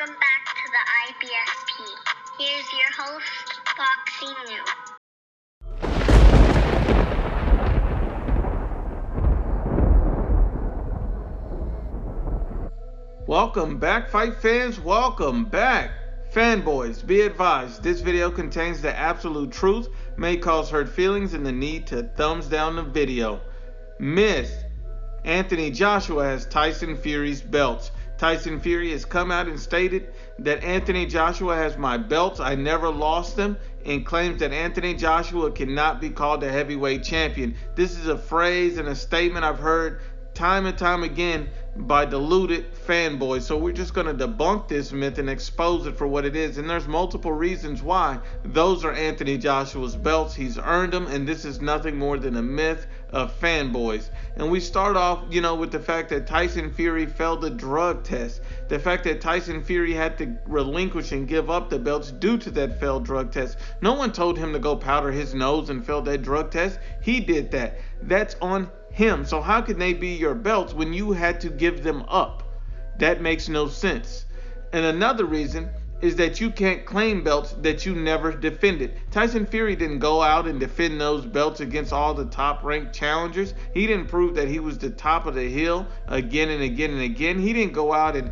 Welcome back to the IBFP. Here's your host, Foxy New. Welcome back, fight fans. Welcome back. Fanboys, be advised, this video contains the absolute truth, may cause hurt feelings, and the need to thumbs down the video. Myth: Anthony Joshua has Tyson Fury's belts. Tyson Fury has come out and stated that Anthony Joshua has my belts, I never lost them, and claims that Anthony Joshua cannot be called a heavyweight champion. This is a phrase and a statement I've heard time and time again by deluded fanboys. So we're just going to debunk this myth and expose it for what it is. And there's multiple reasons why. Those are Anthony Joshua's belts. He's earned them, and this is nothing more than a myth of fanboys. And we start off, with the fact that Tyson Fury failed the drug test. The fact that Tyson Fury had to relinquish and give up the belts due to that failed drug test. No one told him to go powder his nose and fail that drug test. He did that. That's on him. So how can they be your belts when you had to give them up? That makes no sense. And another reason is that you can't claim belts that you never defended. Tyson Fury didn't go out and defend those belts against all the top-ranked challengers. He didn't prove that he was the top of the hill again and again and again. He didn't go out and,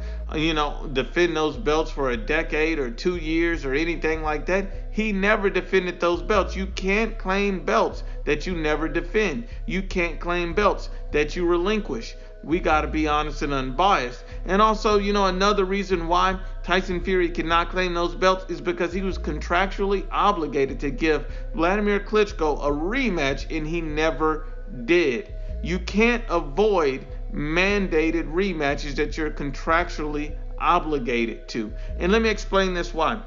defend those belts for a decade or 2 years or anything like that. He never defended those belts. You can't claim belts that you never defend. You can't claim belts that you relinquish. We got to be honest and unbiased. And also, another reason why Tyson Fury cannot claim those belts is because he was contractually obligated to give Vladimir Klitschko a rematch, and he never did. You can't avoid mandated rematches that you're contractually obligated to. And let me explain this why.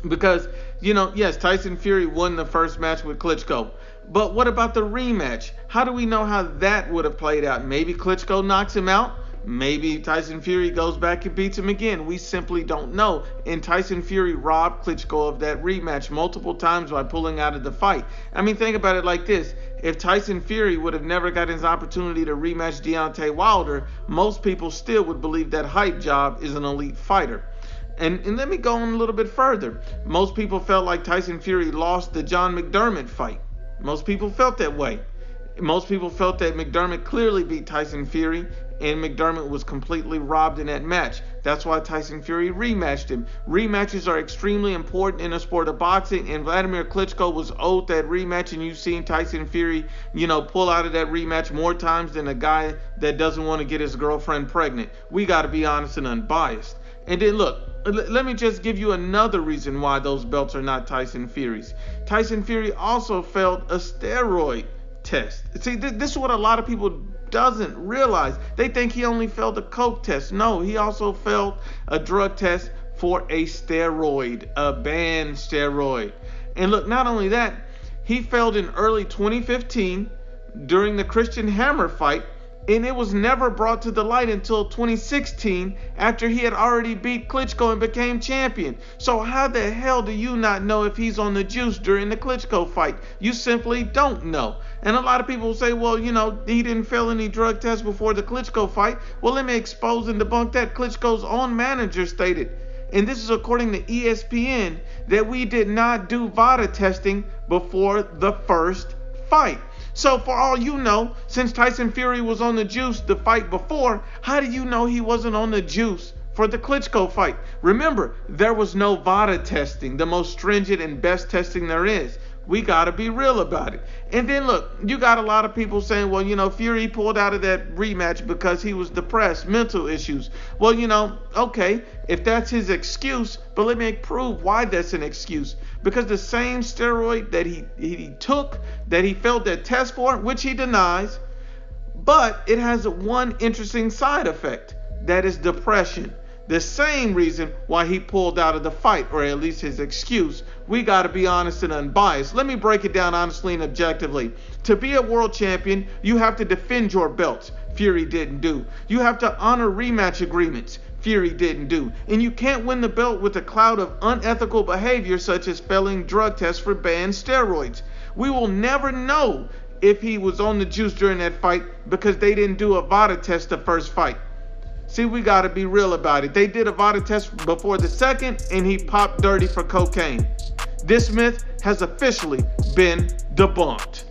Because, yes, Tyson Fury won the first match with Klitschko. But what about the rematch? How do we know how that would have played out? Maybe Klitschko knocks him out. Maybe Tyson Fury goes back and beats him again. We simply don't know. And Tyson Fury robbed Klitschko of that rematch multiple times by pulling out of the fight. I mean, think about it like this. If Tyson Fury would have never gotten his opportunity to rematch Deontay Wilder, most people still would believe that hype job is an elite fighter. And let me go on a little bit further. Most people felt like Tyson Fury lost the John McDermott fight. Most people felt that way. Most people felt that McDermott clearly beat Tyson Fury, and McDermott was completely robbed in that match. That's why Tyson Fury rematched him. Rematches are extremely important in the sport of boxing, and Vladimir Klitschko was owed that rematch, and you've seen Tyson Fury, pull out of that rematch more times than a guy that doesn't want to get his girlfriend pregnant. We got to be honest and unbiased. And then look, let me just give you another reason why those belts are not Tyson Fury's. Tyson Fury also failed a steroid test. See, this is what a lot of people doesn't realize. They think he only failed a coke test. No, he also failed a drug test for a steroid, a banned steroid. And look, not only that, he failed in early 2015 during the Christian Hammer fight, and it was never brought to the light until 2016 after he had already beat Klitschko and became champion. So how the hell do you not know if he's on the juice during the Klitschko fight? You simply don't know. And a lot of people say, well, he didn't fail any drug tests before the Klitschko fight. Well, let me expose and debunk that. Klitschko's own manager stated, and this is according to ESPN, that we did not do VADA testing before the first fight. So for all you know, since Tyson Fury was on the juice the fight before, how do you know he wasn't on the juice for the Klitschko fight? Remember, there was no VADA testing, the most stringent and best testing there is. We got to be real about it. And then look, you got a lot of people saying, well, Fury pulled out of that rematch because he was depressed, mental issues. Well, okay, if that's his excuse, but let me prove why that's an excuse. Because the same steroid that he took, that he failed that test for, which he denies, but it has one interesting side effect, that is depression. The same reason why he pulled out of the fight, or at least his excuse. We got to be honest and unbiased. Let me break it down honestly and objectively. To be a world champion, you have to defend your belts. Fury didn't do. You have to honor rematch agreements. Fury didn't do. And you can't win the belt with a cloud of unethical behavior such as failing drug tests for banned steroids. We will never know if he was on the juice during that fight because they didn't do a VADA test the first fight. See, we gotta be real about it. They did a VADA test before the second, and he popped dirty for cocaine. This myth has officially been debunked.